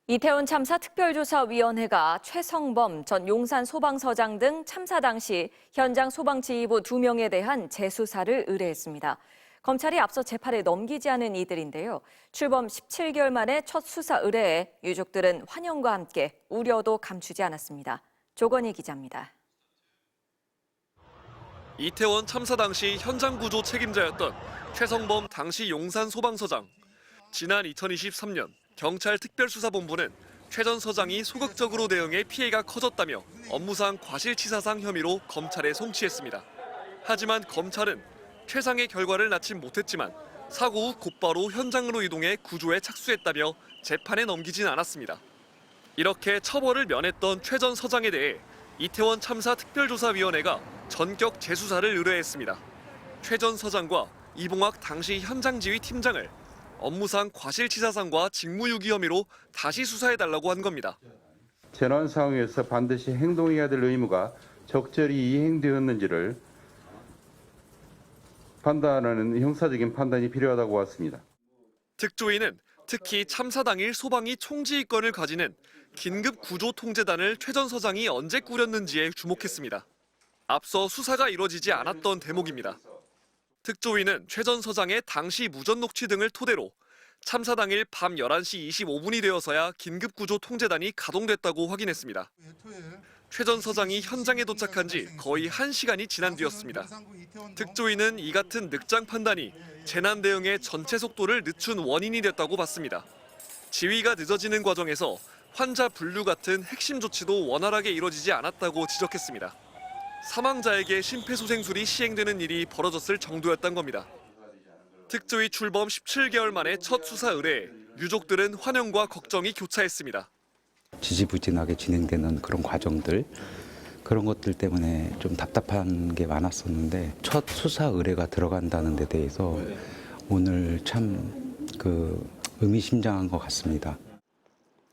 이태원 참사 특별조사위원회가 최성범 전 용산소방서장 등 참사 당시 현장 소방지휘부 2명에 대한 재수사를 의뢰했습니다. 검찰이 앞서 재판에 넘기지 않은 이들인데요. 출범 17개월 만에 첫 수사 의뢰에 유족들은 환영과 함께 우려도 감추지 않았습니다. 조건희 기자입니다. 이태원 참사 당시 현장 구조 책임자였던 최성범 당시 용산소방서장. 지난 2023년 경찰 특별수사본부는 최 전 서장이 소극적으로 대응해 피해가 커졌다며 업무상 과실치사상 혐의로 검찰에 송치했습니다. 하지만 검찰은 최상의 결과를 낳지 못했지만 사고 후 곧바로 현장으로 이동해 구조에 착수했다며 재판에 넘기진 않았습니다. 이렇게 처벌을 면했던 최 전 서장에 대해 이태원 참사 특별조사위원회가 전격 재수사를 의뢰했습니다. 최 전 서장과 이봉학 당시 현장지휘 팀장을 업무상 과실치사상과 직무유기 혐의로 다시 수사해달라고 한 겁니다. 재난 상황에서 반드시 행동해야 될 의무가 적절히 이행되었는지를 판단하는 형사적인 판단이 필요하다고 봤습니다. 특조위는 특히 참사 당일 소방이 총지휘권을 가지는 긴급구조통제단을 최 전 서장이 언제 꾸렸는지에 주목했습니다. 앞서 수사가 이뤄지지 않았던 대목입니다. 특조위는 최 전 서장의 당시 무전 녹취 등을 토대로 참사 당일 밤 11시 25분이 되어서야 긴급구조통제단이 가동됐다고 확인했습니다. 최 전 서장이 현장에 도착한 지 거의 1시간이 지난 뒤였습니다. 특조위는 이 같은 늑장 판단이 재난 대응의 전체 속도를 늦춘 원인이 됐다고 봤습니다. 지휘가 늦어지는 과정에서 환자 분류 같은 핵심 조치도 원활하게 이뤄지지 않았다고 지적했습니다. 사망자에게 심폐소생술이 시행되는 일이 벌어졌을 정도였던 겁니다. 특조위 출범 17개월 만에 첫 수사 의뢰에 유족들은 환영과 걱정이 교차했습니다. 지지부진하게 진행되는 그런 과정들, 그런 것들 때문에 좀 답답한 게 많았었는데 첫 수사 의뢰가 들어간다는 데 대해서 오늘 참 의미심장한 것 같습니다.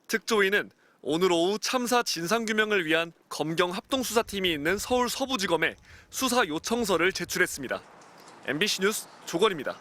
특조위는 오늘 오후 참사 진상규명을 위한 검경 합동수사팀이 있는 서울 서부지검에 수사 요청서를 제출했습니다. MBC 뉴스 조건입니다.